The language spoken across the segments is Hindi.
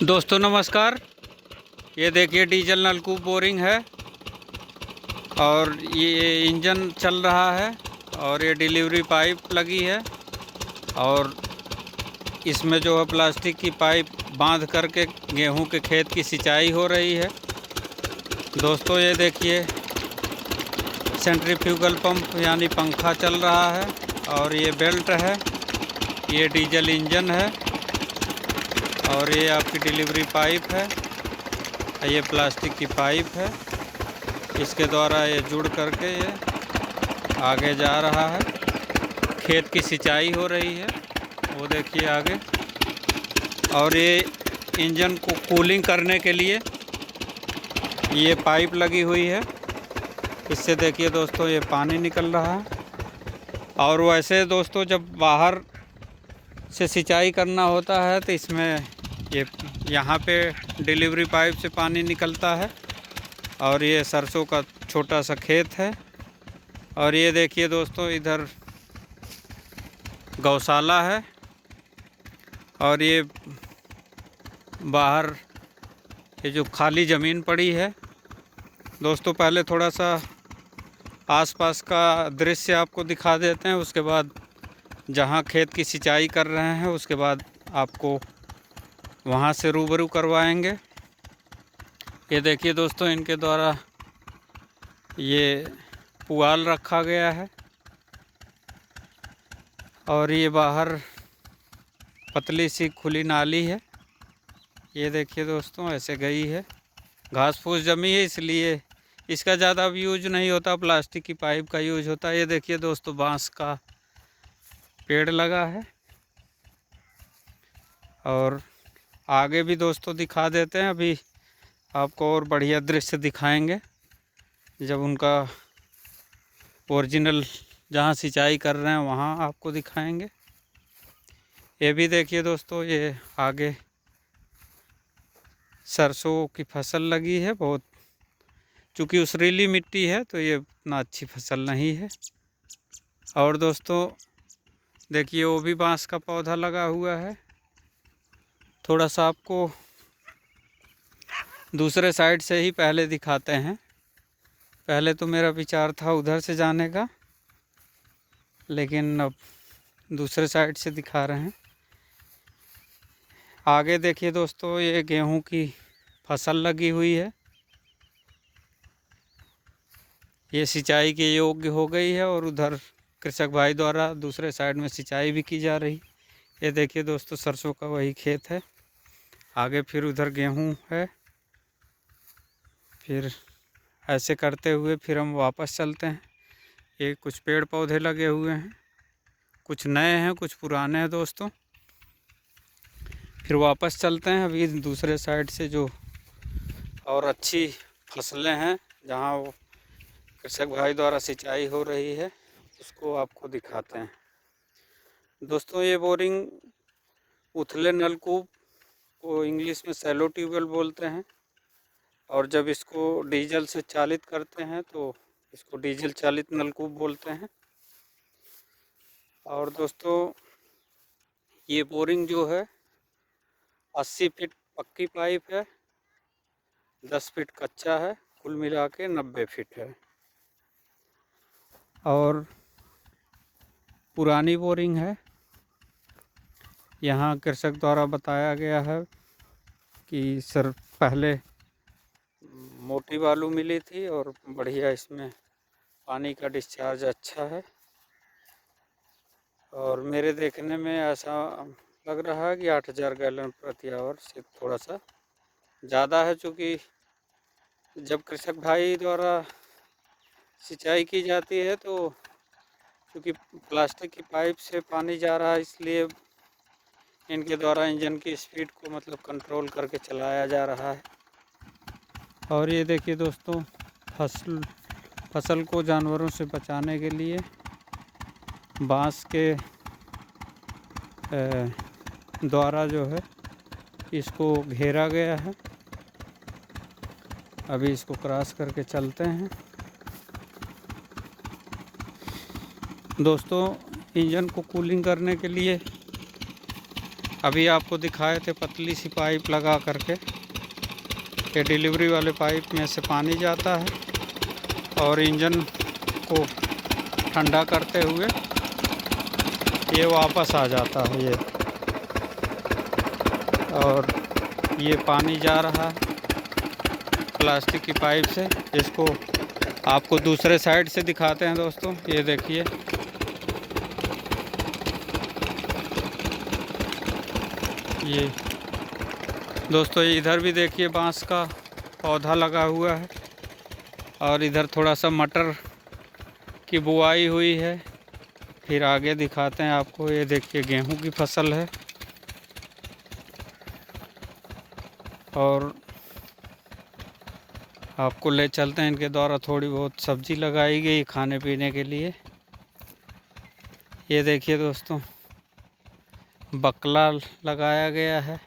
दोस्तों नमस्कार। ये देखिए डीजल नलकूप बोरिंग है और ये इंजन चल रहा है और ये डिलीवरी पाइप लगी है और इसमें जो है प्लास्टिक की पाइप बांध करके गेहूं के खेत की सिंचाई हो रही है। दोस्तों ये देखिए सेंट्रीफ्यूगल पंप यानी पंखा चल रहा है और ये बेल्ट है, ये डीजल इंजन है और ये आपकी डिलीवरी पाइप है, ये प्लास्टिक की पाइप है। इसके द्वारा ये जुड़ करके ये आगे जा रहा है, खेत की सिंचाई हो रही है, वो देखिए आगे। और ये इंजन को कूलिंग करने के लिए ये पाइप लगी हुई है, इससे देखिए दोस्तों ये पानी निकल रहा है। और वैसे दोस्तों जब बाहर से सिंचाई करना होता है तो इसमें ये यहाँ पे डिलीवरी पाइप से पानी निकलता है। और ये सरसों का छोटा सा खेत है और ये देखिए दोस्तों इधर गौशाला है और ये बाहर ये जो खाली ज़मीन पड़ी है। दोस्तों पहले थोड़ा सा आसपास का दृश्य आपको दिखा देते हैं, उसके बाद जहाँ खेत की सिंचाई कर रहे हैं उसके बाद आपको वहाँ से रूबरू करवाएंगे। ये देखिए दोस्तों इनके द्वारा ये पुआल रखा गया है और ये बाहर पतली सी खुली नाली है। ये देखिए दोस्तों ऐसे गई है, घास फूस जमी है इसलिए इसका ज़्यादा यूज नहीं होता, प्लास्टिक की पाइप का यूज होता है। ये देखिए दोस्तों बांस का पेड़ लगा है और आगे भी दोस्तों दिखा देते हैं, अभी आपको और बढ़िया दृश्य दिखाएंगे जब उनका ओरिजिनल जहाँ सिंचाई कर रहे हैं वहाँ आपको दिखाएंगे। ये भी देखिए दोस्तों ये आगे सरसों की फसल लगी है, बहुत चूँकि उसरीली मिट्टी है तो ये उतना अच्छी फसल नहीं है। और दोस्तों देखिए वो भी बांस का पौधा लगा हुआ है। थोड़ा सा आपको दूसरे साइड से ही पहले दिखाते हैं, पहले तो मेरा विचार था उधर से जाने का, लेकिन अब दूसरे साइड से दिखा रहे हैं। आगे देखिए दोस्तों ये गेहूं की फसल लगी हुई है, ये सिंचाई के योग्य हो गई है और उधर कृषक भाई द्वारा दूसरे साइड में सिंचाई भी की जा रही। ये देखिए दोस्तों सरसों का वही खेत है, आगे फिर उधर गेहूं है। फिर ऐसे करते हुए फिर हम वापस चलते हैं। ये कुछ पेड़ पौधे लगे हुए हैं, कुछ नए हैं कुछ पुराने हैं दोस्तों। फिर वापस चलते हैं अभी दूसरे साइड से जो और अच्छी फसलें हैं जहाँ वो कृषक भाई द्वारा सिंचाई हो रही है उसको आपको दिखाते हैं। दोस्तों ये बोरिंग उथले नलकूप को इंग्लिश में सैलो ट्यूबवेल बोलते हैं और जब इसको डीजल से चालित करते हैं तो इसको डीजल चालित नलकूप बोलते हैं। और दोस्तों ये बोरिंग जो है 80 फीट पक्की पाइप है, 10 फीट कच्चा है, कुल मिला के 90 फीट है। और पुरानी बोरिंग है, यहाँ कृषक द्वारा बताया गया है कि सर पहले मोटी बालू मिली थी और बढ़िया इसमें पानी का डिस्चार्ज अच्छा है। और मेरे देखने में ऐसा लग रहा है कि 8000 गैलन प्रति आवर से थोड़ा सा ज़्यादा है, चूँकि जब कृषक भाई द्वारा सिंचाई की जाती है तो क्योंकि प्लास्टिक की पाइप से पानी जा रहा है इसलिए इनके द्वारा इंजन की स्पीड को मतलब कंट्रोल करके चलाया जा रहा है। और ये देखिए दोस्तों फसल को जानवरों से बचाने के लिए बांस के द्वारा जो है इसको घेरा गया है। अभी इसको क्रॉस करके चलते हैं। दोस्तों इंजन को कूलिंग करने के लिए अभी आपको दिखाए थे पतली सी पाइप लगा करके, ये डिलीवरी वाले पाइप में से पानी जाता है और इंजन को ठंडा करते हुए ये वापस आ जाता है ये, और ये पानी जा रहा है प्लास्टिक की पाइप से। इसको आपको दूसरे साइड से दिखाते हैं दोस्तों, ये देखिए ये दोस्तों, इधर भी देखिए बांस का पौधा लगा हुआ है और इधर थोड़ा सा मटर की बुआई हुई है। फिर आगे दिखाते हैं आपको, ये देखिए गेहूं की फसल है और आपको ले चलते हैं इनके द्वारा थोड़ी बहुत सब्जी लगाई गई खाने पीने के लिए। ये देखिए दोस्तों, बकला लगाया गया है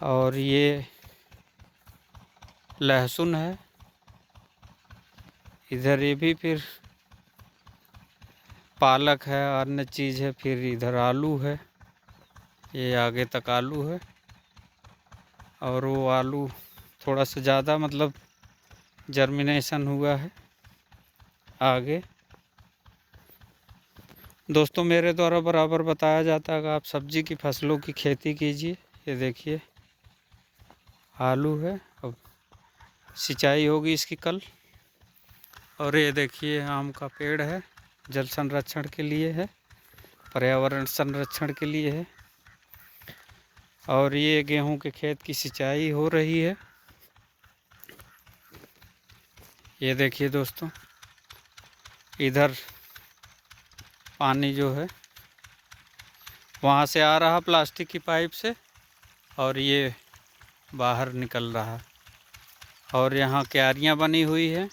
और ये लहसुन है। इधर ये भी फिर पालक है, अन्य चीज़ है। फिर इधर आलू है, ये आगे तक आलू है और वो आलू थोड़ा सा ज़्यादा मतलब जर्मिनेशन हुआ है आगे। दोस्तों मेरे द्वारा बराबर बताया जाता है कि आप सब्जी की फसलों की खेती कीजिए। ये देखिए आलू है, अब सिंचाई होगी इसकी कल। और ये देखिए आम का पेड़ है, जल संरक्षण के लिए है, पर्यावरण संरक्षण के लिए है। और ये गेहूं के खेत की सिंचाई हो रही है। ये देखिए दोस्तों, इधर पानी जो है वहाँ से आ रहा प्लास्टिक की पाइप से और ये बाहर निकल रहा, और यहाँ क्यारियाँ बनी हुई है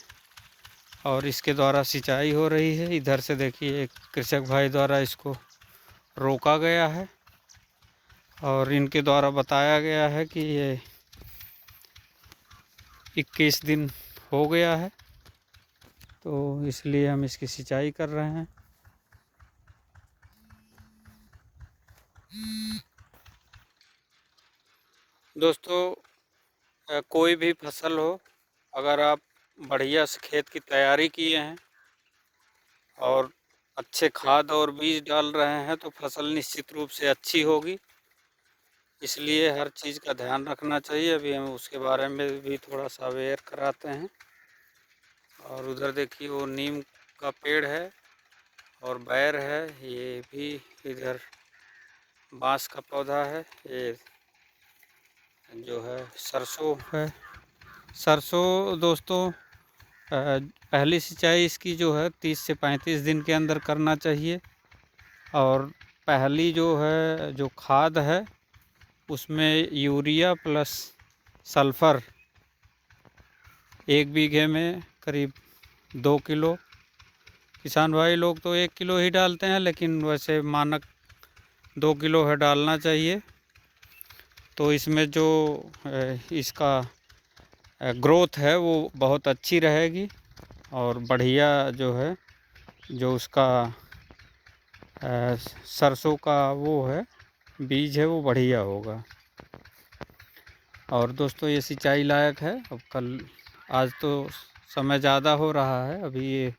और इसके द्वारा सिंचाई हो रही है। इधर से देखिए एक कृषक भाई द्वारा इसको रोका गया है और इनके द्वारा बताया गया है कि ये 21 दिन हो गया है, तो इसलिए हम इसकी सिंचाई कर रहे हैं। दोस्तों कोई भी फसल हो, अगर आप बढ़िया से खेत की तैयारी किए हैं और अच्छे खाद और बीज डाल रहे हैं तो फसल निश्चित रूप से अच्छी होगी। इसलिए हर चीज़ का ध्यान रखना चाहिए। अभी हम उसके बारे में भी थोड़ा सा अवेयर कराते हैं। और उधर देखिए वो नीम का पेड़ है और बैर है, ये भी इधर बांस का पौधा है। ये जो है सरसों है। सरसों दोस्तों पहली सिंचाई इसकी जो है 30 से 35 दिन के अंदर करना चाहिए। और पहली जो है जो खाद है उसमें यूरिया प्लस सल्फ़र 1 बीघे में करीब 2 किलो। किसान भाई लोग तो 1 किलो ही डालते हैं, लेकिन वैसे मानक 2 किलो है डालना चाहिए। तो इसमें जो इसका ग्रोथ है वो बहुत अच्छी रहेगी और बढ़िया जो है जो उसका सरसों का वो है बीज है वो बढ़िया होगा। और दोस्तों ये सिंचाई लायक है। अब कल आज तो समय ज़्यादा हो रहा है, अभी ये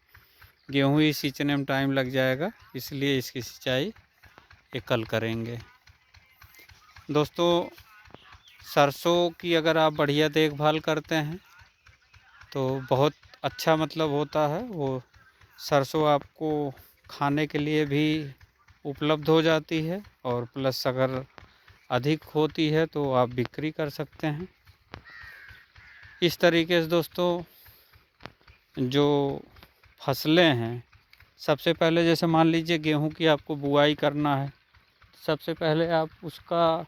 गेहूं ही सींचने में टाइम लग जाएगा, इसलिए इसकी सिंचाई ये कल करेंगे। दोस्तों सरसों की अगर आप बढ़िया देखभाल करते हैं तो बहुत अच्छा मतलब होता है। वो सरसों आपको खाने के लिए भी उपलब्ध हो जाती है और प्लस अगर अधिक होती है तो आप बिक्री कर सकते हैं। इस तरीके से दोस्तों जो फसलें हैं, सबसे पहले जैसे मान लीजिए गेहूं की आपको बुआई करना है, सबसे पहले आप उसका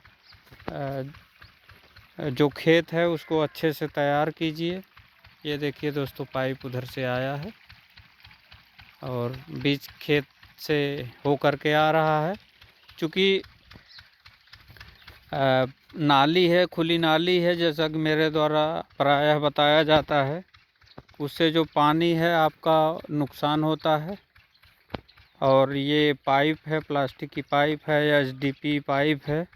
जो खेत है उसको अच्छे से तैयार कीजिए। ये देखिए दोस्तों पाइप उधर से आया है और बीज खेत से हो कर के आ रहा है। चूँकि नाली है, खुली नाली है, जैसा कि मेरे द्वारा प्रायः बताया जाता है, उससे जो पानी है आपका नुकसान होता है और ये पाइप है, प्लास्टिक की पाइप है या एचडीपी पाइप है,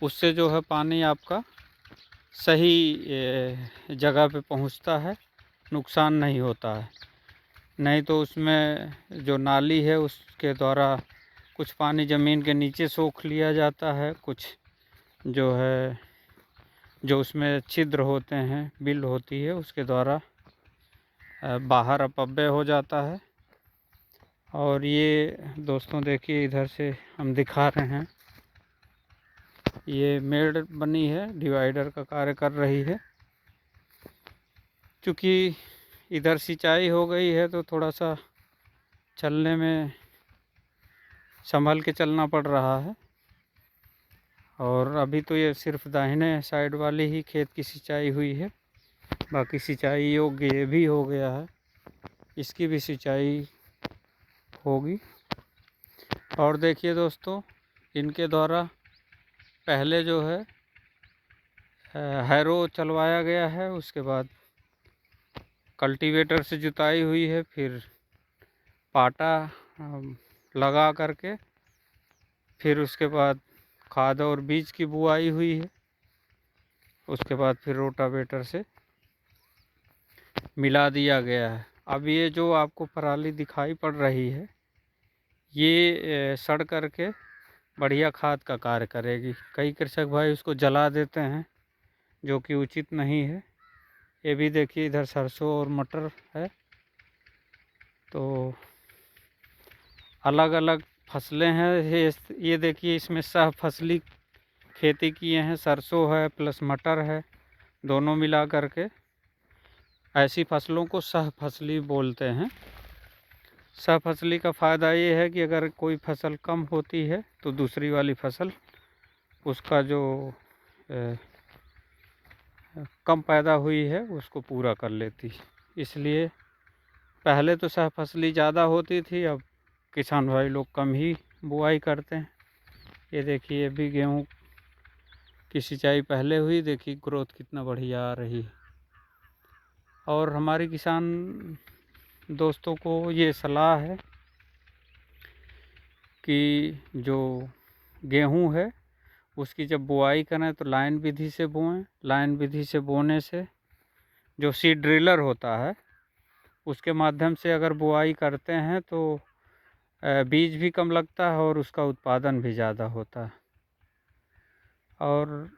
उससे जो है पानी आपका सही जगह पे पहुंचता है, नुकसान नहीं होता है। नहीं तो उसमें जो नाली है उसके द्वारा कुछ पानी ज़मीन के नीचे सोख लिया जाता है, कुछ जो है जो उसमें छिद्र होते हैं, बिल होती है, उसके द्वारा बाहर अपव्यय हो जाता है। और ये दोस्तों देखिए इधर से हम दिखा रहे हैं, ये मेड़ बनी है, डिवाइडर का कार्य कर रही है। क्योंकि इधर सिंचाई हो गई है तो थोड़ा सा चलने में संभल के चलना पड़ रहा है। और अभी तो ये सिर्फ दाहिने साइड वाली ही खेत की सिंचाई हुई है, बाकी सिंचाई योग्य ये भी हो गया है, इसकी भी सिंचाई होगी। और देखिए दोस्तों, इनके द्वारा पहले जो है हैरो चलवाया गया है, उसके बाद कल्टीवेटर से जुताई हुई है, फिर पाटा लगा करके फिर उसके बाद खाद और बीज की बुआई हुई है, उसके बाद फिर रोटावेटर से मिला दिया गया है। अब ये जो आपको पराली दिखाई पड़ रही है, ये सड़ करके बढ़िया खाद का कार्य करेगी। कई कृषक भाई उसको जला देते हैं, जो कि उचित नहीं है। ये भी देखिए इधर सरसों और मटर है, तो अलग अलग फसलें हैं। ये देखिए इसमें सह फसली खेती किए हैं, सरसों है प्लस मटर है, दोनों मिला करके ऐसी फसलों को सह फसली बोलते हैं। सह फसली का फ़ायदा ये है कि अगर कोई फसल कम होती है तो दूसरी वाली फसल उसका जो कम पैदा हुई है उसको पूरा कर लेती। इसलिए पहले तो सह फसली ज़्यादा होती थी, अब किसान भाई लोग कम ही बुआई करते हैं। ये देखिए अभी गेहूँ की सिंचाई पहले हुई, देखिए ग्रोथ कितना बढ़िया आ रही है। और हमारी किसान दोस्तों को ये सलाह है कि जो गेहूँ है उसकी जब बुआई करें तो लाइन विधि से बोएं। लाइन विधि से बोने से जो सीड ड्रिलर होता है उसके माध्यम से अगर बुआई करते हैं तो बीज भी कम लगता है और उसका उत्पादन भी ज़्यादा होता है। और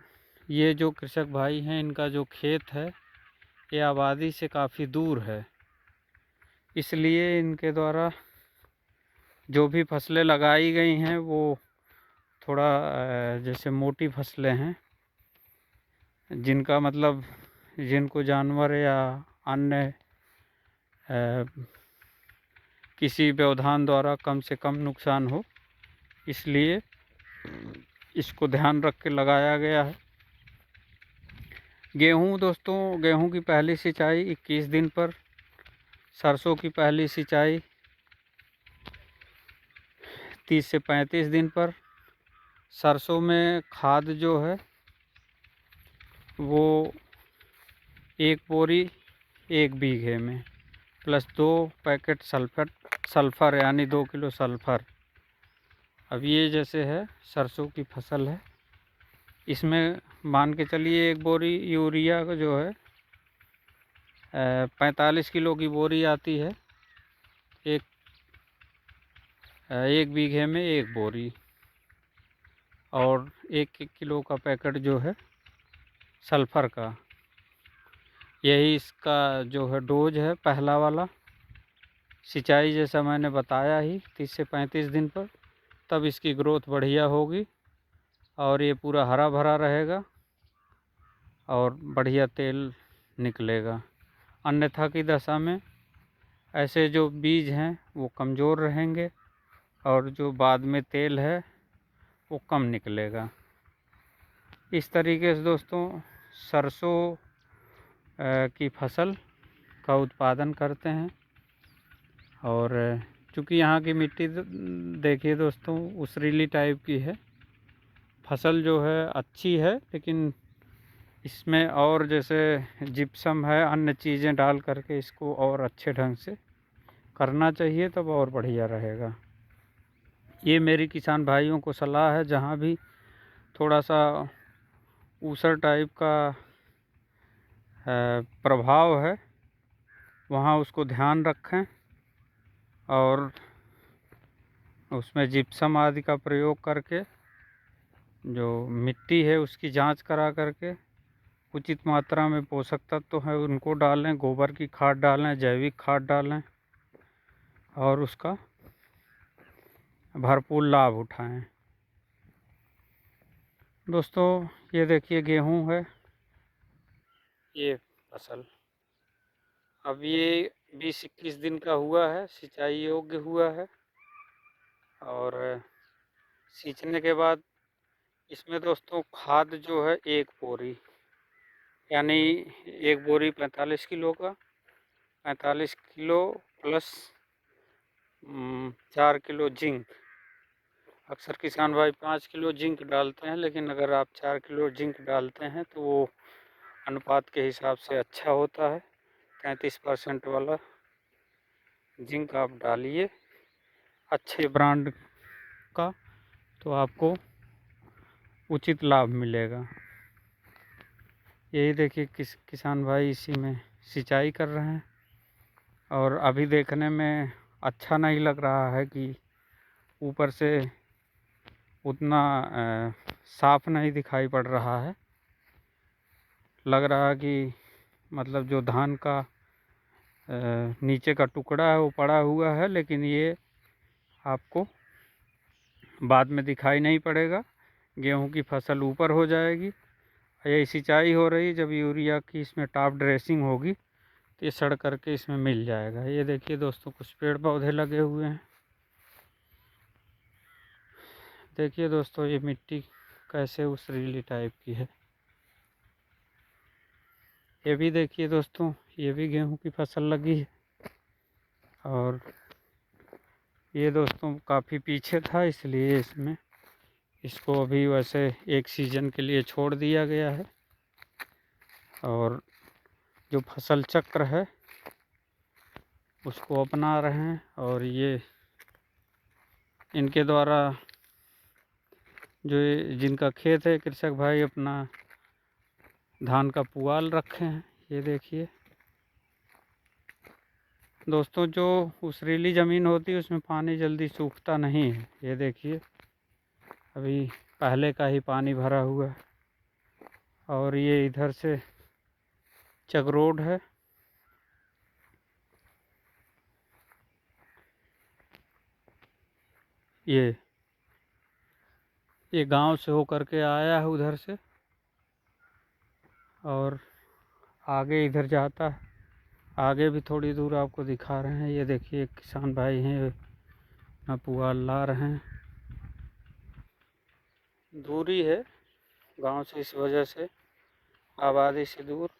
ये जो कृषक भाई हैं, इनका जो खेत है ये आबादी से काफ़ी दूर है, इसलिए इनके द्वारा जो भी फसलें लगाई गई हैं वो थोड़ा जैसे मोटी फसलें हैं, जिनका मतलब जिनको जानवर या अन्य किसी व्यवधान द्वारा कम से कम नुकसान हो, इसलिए इसको ध्यान रख के लगाया गया है। गेहूँ दोस्तों, गेहूँ की पहली सिंचाई 21 दिन पर, सरसों की पहली सिंचाई 30 से 35 दिन पर। सरसों में खाद जो है वो 1 बोरी 1 बीघे में प्लस 2 पैकेट सल्फ़र यानी 2 किलो सल्फ़र। अब ये जैसे है सरसों की फसल है, इसमें मान के चलिए 1 बोरी यूरिया का जो है 45 किलो की बोरी आती है, एक बीघे में 1 बोरी, और 1 किलो का पैकेट जो है सल्फ़र का, यही इसका जो है डोज है पहला वाला। सिंचाई जैसा मैंने बताया ही 30 से 35 दिन पर, तब इसकी ग्रोथ बढ़िया होगी और ये पूरा हरा भरा रहेगा और बढ़िया तेल निकलेगा। अन्यथा की दशा में ऐसे जो बीज हैं वो कमज़ोर रहेंगे और जो बाद में तेल है वो कम निकलेगा। इस तरीके से दोस्तों सरसों की फसल का उत्पादन करते हैं। और चूँकि यहाँ की मिट्टी देखिए दोस्तों उसरीली टाइप की है, फसल जो है अच्छी है, लेकिन इसमें और जैसे जिप्सम है, अन्य चीज़ें डाल करके इसको और अच्छे ढंग से करना चाहिए, तब और बढ़िया रहेगा। ये मेरी किसान भाइयों को सलाह है, जहाँ भी थोड़ा सा ऊसर टाइप का प्रभाव है वहाँ उसको ध्यान रखें और उसमें जिप्सम आदि का प्रयोग करके जो मिट्टी है उसकी जांच करा करके उचित मात्रा में पोषक तत्व है उनको डालें, गोबर की खाद डालें, जैविक खाद डालें और उसका भरपूर लाभ उठाएं। दोस्तों ये देखिए गेहूं है, ये फसल अब ये 20-21 दिन का हुआ है, सिंचाई योग्य हुआ है और सींचने के बाद इसमें दोस्तों खाद जो है 1 बोरी, यानी 1 बोरी 45 किलो का, 45 किलो प्लस 4 किलो जिंक। अक्सर किसान भाई 5 किलो जिंक डालते हैं, लेकिन अगर आप 4 किलो जिंक डालते हैं तो वो अनुपात के हिसाब से अच्छा होता है। 33% वाला जिंक आप डालिए अच्छे ब्रांड का, तो आपको उचित लाभ मिलेगा। यही देखिए किसान भाई इसी में सिंचाई कर रहे हैं और अभी देखने में अच्छा नहीं लग रहा है कि ऊपर से उतना साफ नहीं दिखाई पड़ रहा है। लग रहा है कि मतलब जो धान का नीचे का टुकड़ा है वो पड़ा हुआ है, लेकिन ये आपको बाद में दिखाई नहीं पड़ेगा। गेहूं की फसल ऊपर हो जाएगी। यही सिंचाई हो रही, जब यूरिया की इसमें टॉप ड्रेसिंग होगी तो ये सड़ करके इसमें मिल जाएगा। ये देखिए दोस्तों कुछ पेड़ पौधे लगे हुए हैं। देखिए दोस्तों ये मिट्टी कैसे उसरीली टाइप की है। ये भी देखिए दोस्तों, ये भी गेहूं की फसल लगी है और ये दोस्तों काफ़ी पीछे था, इसलिए इसको अभी वैसे एक सीज़न के लिए छोड़ दिया गया है और जो फसल चक्र है उसको अपना रहे हैं। और ये इनके द्वारा जो जिनका खेत है कृषक भाई अपना धान का पुआल रखे हैं। ये देखिए दोस्तों, जो उसरीली ज़मीन होती है उसमें पानी जल्दी सूखता नहीं है। ये देखिए अभी पहले का ही पानी भरा हुआ है और ये इधर से चक रोड है। ये गांव से होकर के आया है उधर से और आगे इधर जाता है। आगे भी थोड़ी दूर आपको दिखा रहे हैं। ये देखिए किसान भाई हैं अपना पुआल ला रहे हैं। दूरी है गांव से, इस वजह से आबादी से दूर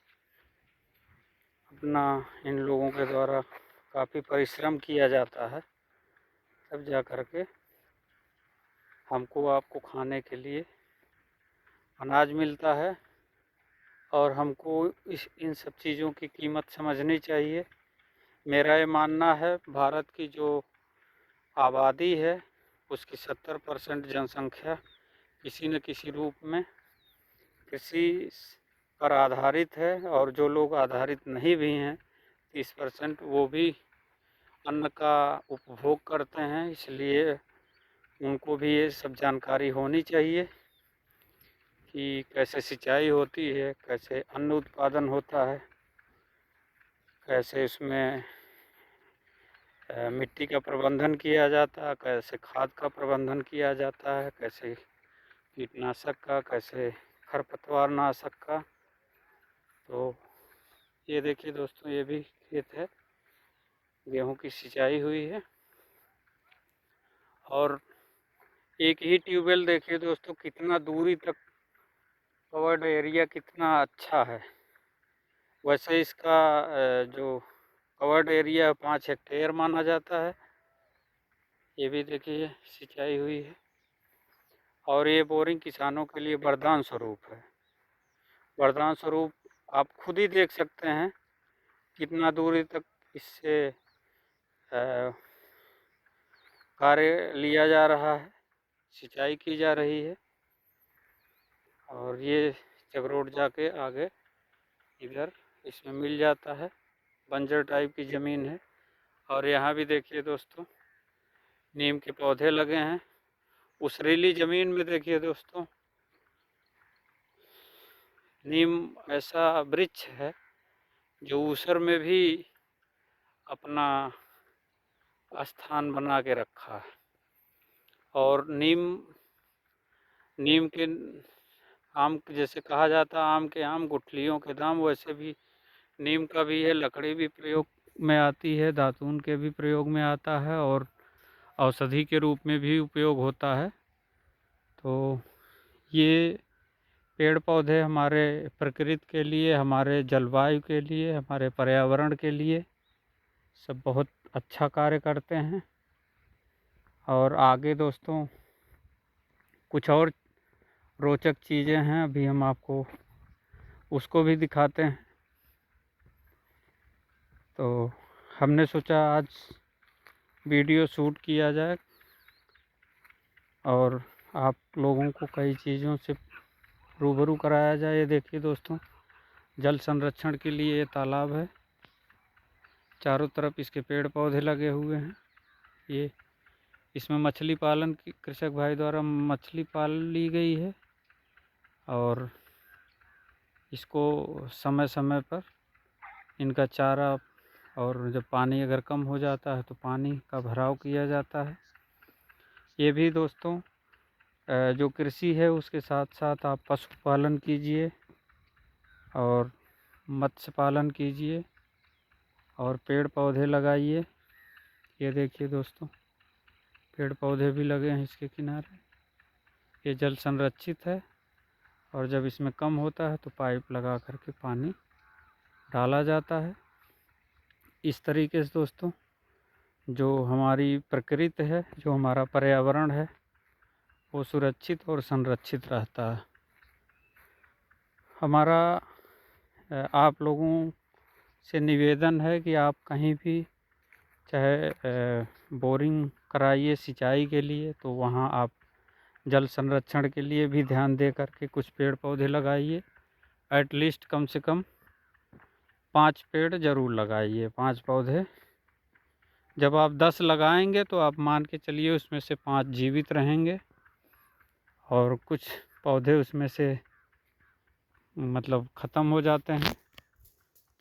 अपना इन लोगों के द्वारा काफ़ी परिश्रम किया जाता है, तब जा कर के हमको आपको खाने के लिए अनाज मिलता है। और हमको इन सब चीज़ों की कीमत समझनी चाहिए। मेरा ये मानना है भारत की जो आबादी है उसकी 70% जनसंख्या किसी न किसी रूप में कृषि पर आधारित है और जो लोग आधारित नहीं भी हैं 30% वो भी अन्न का उपभोग करते हैं। इसलिए उनको भी ये सब जानकारी होनी चाहिए कि कैसे सिंचाई होती है, कैसे अन्न उत्पादन होता है, कैसे इसमें मिट्टी का प्रबंधन किया जाता है, कैसे खाद का प्रबंधन किया जाता है, कैसे कीटनाशक का, कैसे खरपतवार नाशक का। तो ये देखिए दोस्तों ये भी खेत है, गेहूं की सिंचाई हुई है और एक ही ट्यूबवेल देखिए दोस्तों कितना दूरी तक कवर्ड एरिया कितना अच्छा है। वैसे इसका जो कवर्ड एरिया 5 हेक्टेयर माना जाता है। ये भी देखिए सिंचाई हुई है और ये बोरिंग किसानों के लिए वरदान स्वरूप है। वरदान स्वरूप आप खुद ही देख सकते हैं कितना दूरी तक इससे कार्य लिया जा रहा है, सिंचाई की जा रही है। और ये चकरोट जाके आगे इधर इसमें मिल जाता है, बंजर टाइप की ज़मीन है। और यहाँ भी देखिए दोस्तों, नीम के पौधे लगे हैं। उस रेली ज़मीन में देखिए दोस्तों, नीम ऐसा वृक्ष है जो ऊसर में भी अपना स्थान बना के रखा है। और नीम के आम जैसे कहा जाता है, आम के आम गुठलियों के दाम, वैसे भी नीम का भी है। लकड़ी भी प्रयोग में आती है, दातून के भी प्रयोग में आता है और औषधि के रूप में भी उपयोग होता है। तो ये पेड़ पौधे हमारे प्रकृति के लिए, हमारे जलवायु के लिए, हमारे पर्यावरण के लिए सब बहुत अच्छा कार्य करते हैं। और आगे दोस्तों कुछ और रोचक चीज़ें हैं, अभी हम आपको उसको भी दिखाते हैं। तो हमने सोचा आज वीडियो शूट किया जाए और आप लोगों को कई चीज़ों से रूबरू कराया जाए। ये देखिए दोस्तों, जल संरक्षण के लिए ये तालाब है, चारों तरफ इसके पेड़ पौधे लगे हुए हैं। ये इसमें मछली पालन की कृषक भाई द्वारा मछली पाल ली गई है और इसको समय समय पर इनका चारा, और जब पानी अगर कम हो जाता है तो पानी का भराव किया जाता है। ये भी दोस्तों जो कृषि है उसके साथ साथ आप पशुपालन कीजिए और मत्स्य पालन कीजिए और पेड़ पौधे लगाइए। ये देखिए दोस्तों, पेड़ पौधे भी लगे हैं इसके किनारे। ये जल संरक्षित है और जब इसमें कम होता है तो पाइप लगा करके पानी डाला जाता है। इस तरीके से दोस्तों जो हमारी प्रकृति है, जो हमारा पर्यावरण है, वो सुरक्षित और संरक्षित रहता है। हमारा आप लोगों से निवेदन है कि आप कहीं भी चाहे बोरिंग कराइए सिंचाई के लिए, तो वहाँ आप जल संरक्षण के लिए भी ध्यान दे करके कुछ पेड़ पौधे लगाइए। एटलीस्ट कम से कम 5 पेड़ ज़रूर लगाइए, 5 पौधे। जब आप 10 लगाएंगे तो आप मान के चलिए उसमें से 5 जीवित रहेंगे और कुछ पौधे उसमें से मतलब ख़त्म हो जाते हैं।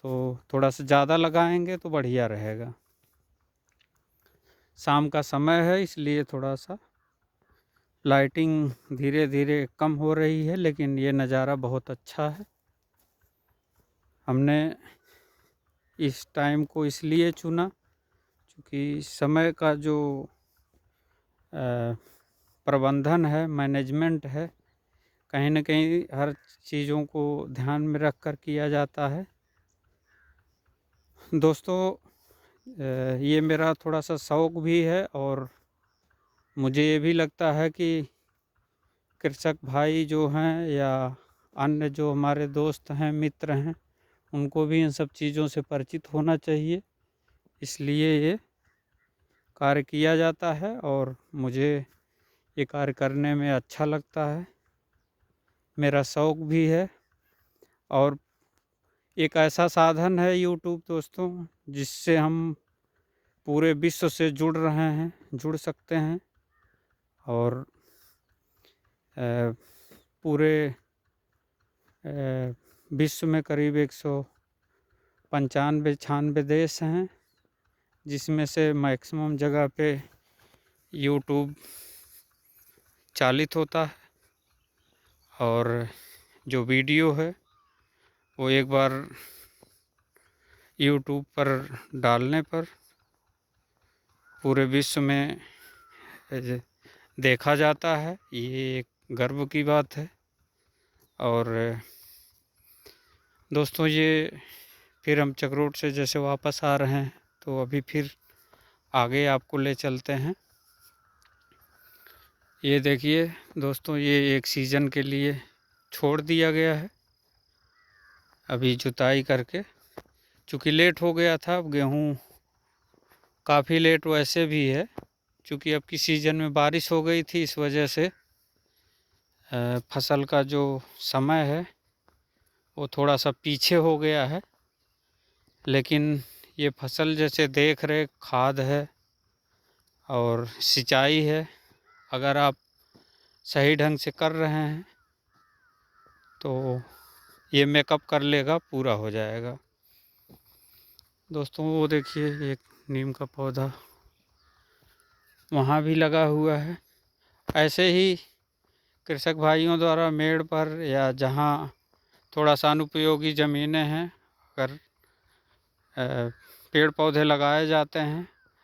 तो थोड़ा सा ज़्यादा लगाएंगे तो बढ़िया रहेगा। शाम का समय है इसलिए थोड़ा सा लाइटिंग धीरे धीरे कम हो रही है, लेकिन ये नज़ारा बहुत अच्छा है। हमने इस टाइम को इसलिए चुना क्योंकि समय का जो प्रबंधन है, मैनेजमेंट है, कहीं न कहीं हर चीज़ों को ध्यान में रख कर किया जाता है। दोस्तों ये मेरा थोड़ा सा शौक़ भी है और मुझे ये भी लगता है कि कृषक भाई जो हैं या अन्य जो हमारे दोस्त हैं, मित्र हैं, उनको भी इन सब चीज़ों से परिचित होना चाहिए। इसलिए ये कार्य किया जाता है और मुझे ये कार्य करने में अच्छा लगता है, मेरा शौक़ भी है। और एक ऐसा साधन है यूट्यूब दोस्तों, जिससे हम पूरे विश्व से जुड़ रहे हैं, जुड़ सकते हैं और पूरे विश्व में करीब 195-96 देश हैं, जिसमें से मैक्सिमम जगह पे यूट्यूब चालित होता है। और जो वीडियो है वो एक बार यूट्यूब पर डालने पर पूरे विश्व में देखा जाता है। ये एक गर्व की बात है। और दोस्तों ये फिर हम चकरोट से जैसे वापस आ रहे हैं तो अभी फिर आगे आपको ले चलते हैं। ये देखिए दोस्तों, ये एक सीज़न के लिए छोड़ दिया गया है अभी जुताई करके, चूँकि लेट हो गया था। अब गेहूँ काफ़ी लेट वैसे भी है, चूँकि अब की सीज़न में बारिश हो गई थी, इस वजह से फसल का जो समय है वो थोड़ा सा पीछे हो गया है। लेकिन ये फसल जैसे देख रेख, खाद है और सिंचाई है, अगर आप सही ढंग से कर रहे हैं तो ये मेकअप कर लेगा, पूरा हो जाएगा। दोस्तों वो देखिए एक नीम का पौधा वहाँ भी लगा हुआ है। ऐसे ही कृषक भाइयों द्वारा मेड़ पर या जहाँ थोड़ा सा अनुपयोगी ज़मीनें हैं, अगर पेड़ पौधे लगाए जाते हैं